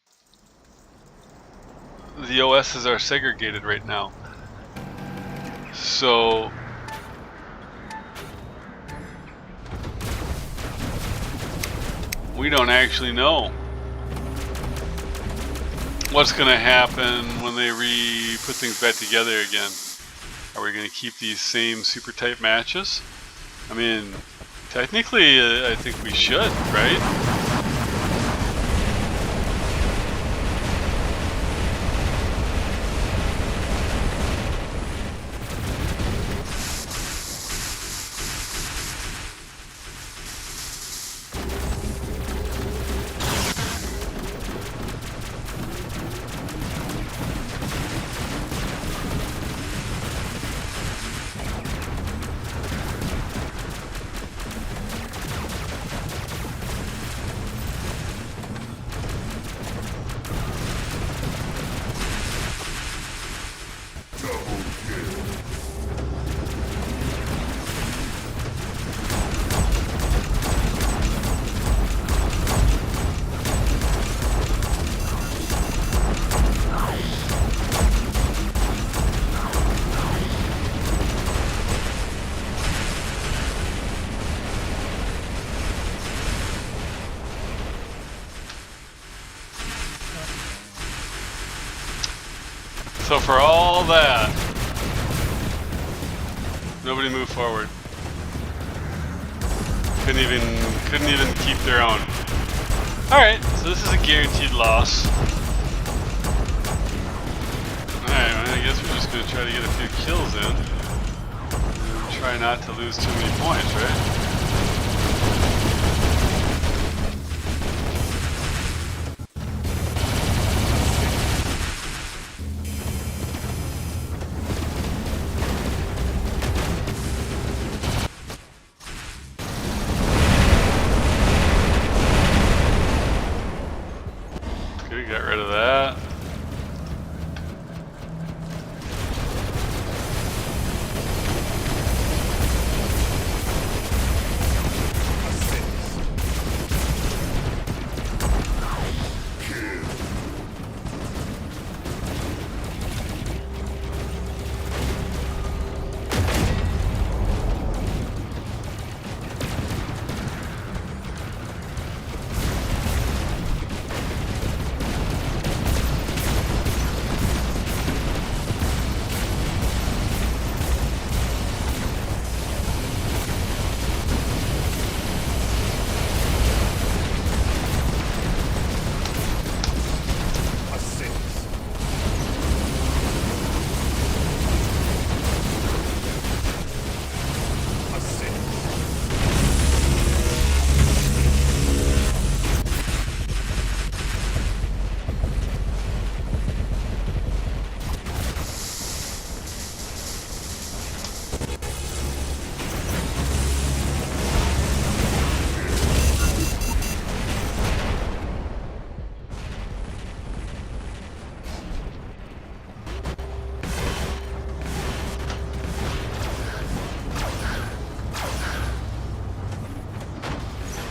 the OSs are segregated right now. So we don't actually know what's going to happen when they put things back together again. Are we going to keep these same super tight matches? I mean, technically, I think we should, right? So for all that, nobody moved forward. Couldn't even keep their own. Alright, so this is a guaranteed loss. Alright, well, I guess we're just going to try to get a few kills in. And try not to lose too many points, right? Get rid of that.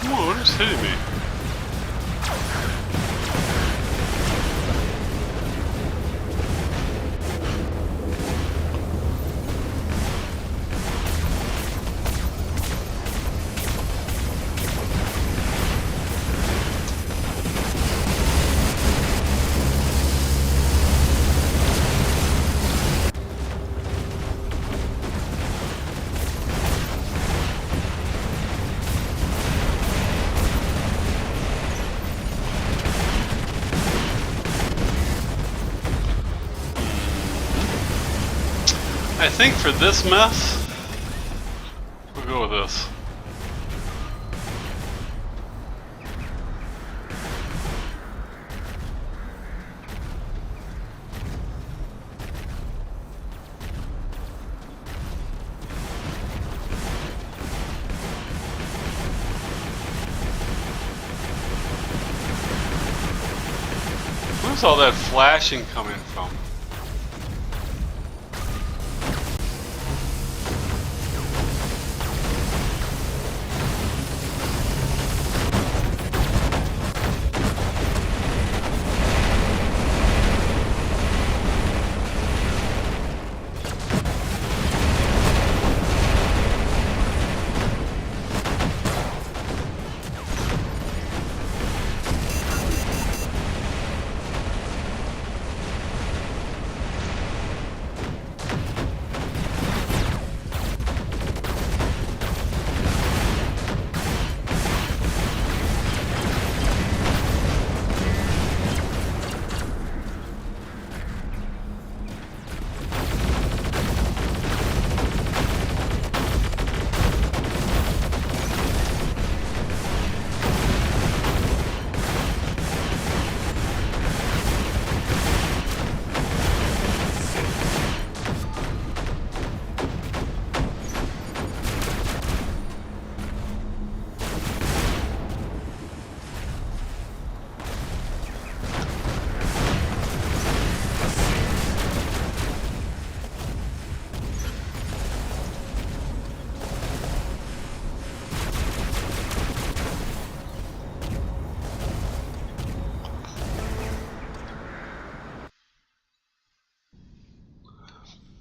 Whoa, what is hitting me? I think for this mess, we'll go with this. Where's all that flashing coming from?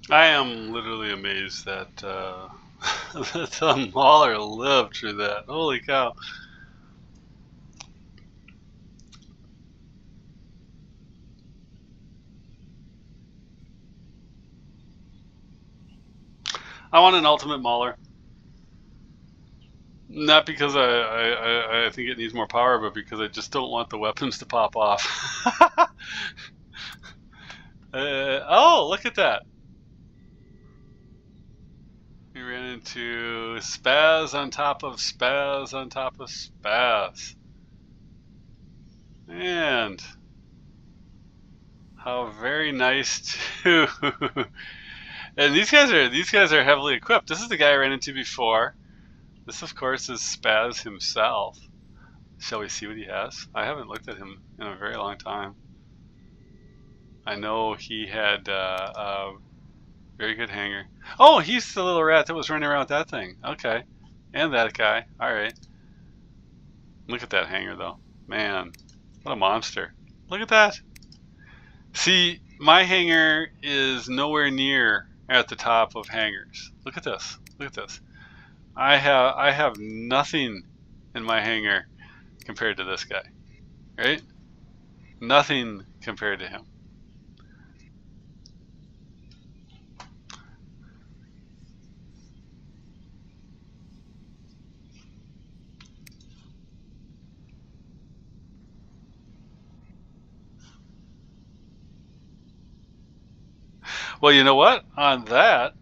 I am literally amazed that that the Mauler lived through that. Holy cow. I want an ultimate Mauler. Not because I think it needs more power, but because I just don't want the weapons to pop off. Oh, look at that. We ran into spaz on top of spaz on top of spaz. And how very nice too. And these guys are heavily equipped. This is the guy I ran into before. This, of course, is Spaz himself. Shall we see what he has? I haven't looked at him in a very long time. I know he had a very good hanger. Oh, he's the little rat that was running around with that thing. Okay. And that guy. Alright. Look at that hanger, though. Man, what a monster. Look at that. See, my hanger is nowhere near at the top of hangers. Look at this. Look at this. I have nothing in my hanger compared to this guy, right? Nothing compared to him. Well, you know what? On that,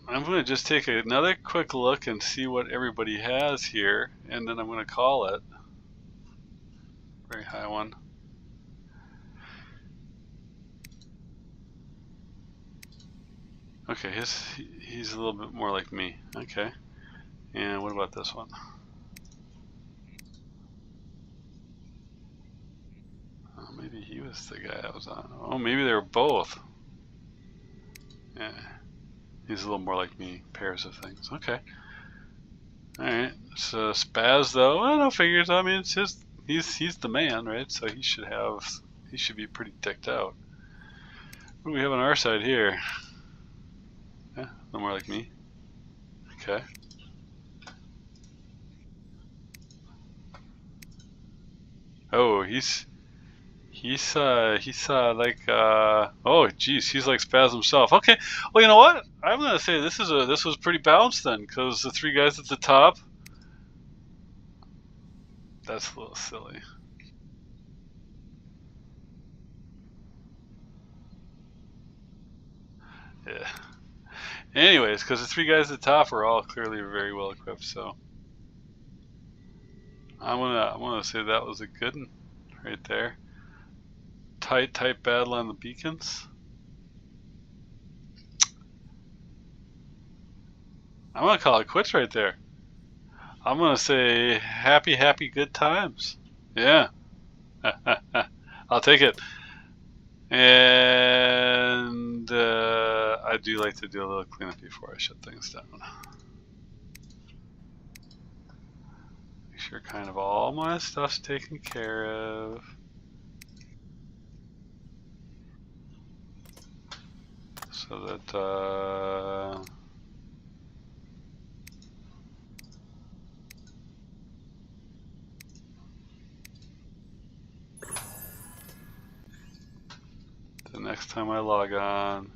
I'm going to just take another quick look and see what everybody has here, and then I'm going to call it. Very high one. Okay, he's a little bit more like me. Okay. And what about this one? Oh, maybe he was the guy I was on. Oh, maybe they were both. Yeah. He's a little more like me. Pairs of things. Okay. Alright. So Spaz though, I don't know, figures. I mean, it's just he's the man, right? So he should be pretty decked out. What do we have on our side here? Yeah, a little more like me. Okay. Oh, he's like oh geez, he's like Spaz himself. Okay, well, you know what? I'm gonna say this was pretty balanced then, because the three guys at the top. That's a little silly. Yeah. Anyways, because the three guys at the top are all clearly very well equipped, so I'm gonna say that was a good one right there. Tight battle on the beacons. I'm gonna call it quits right there. I'm gonna say happy good times. Yeah. I'll take it. And I do like to do a little cleanup before I shut things down. Make sure kind of all my stuff's taken care of. So that the next time I log on,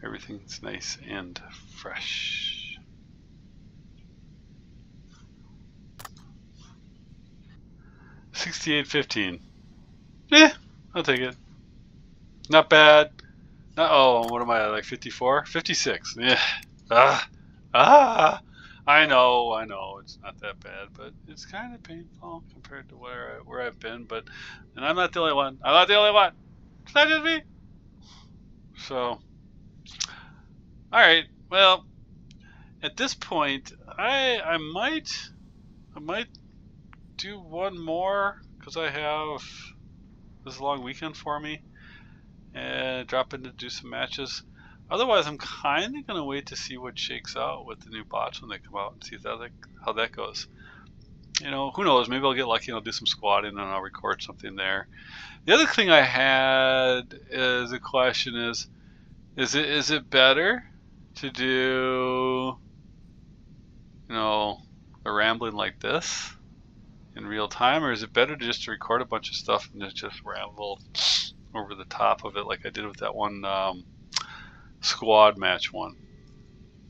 everything's nice and fresh. $68.15. I'll take it. Not bad. Oh, what am I, like 54? 56. Yeah. I know, it's not that bad, but it's kind of painful compared to where I've been. And I'm not the only one. I'm not the only one. It's not just me. So, all right. Well, at this point, I might do one more because I have this long weekend for me, and drop in to do some matches. Otherwise, I'm kind of going to wait to see what shakes out with the new bots when they come out and see how that goes. You know, who knows? Maybe I'll get lucky and I'll do some squatting and I'll record something there. The other thing I had as a question is it better to do, you know, a rambling like this in real time, or is it better to just record a bunch of stuff and just ramble over the top of it like I did with that one squad match one?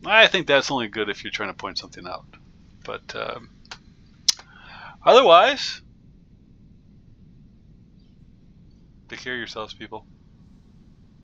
I think that's only good if you're trying to point something out. But otherwise, take care of yourselves, people.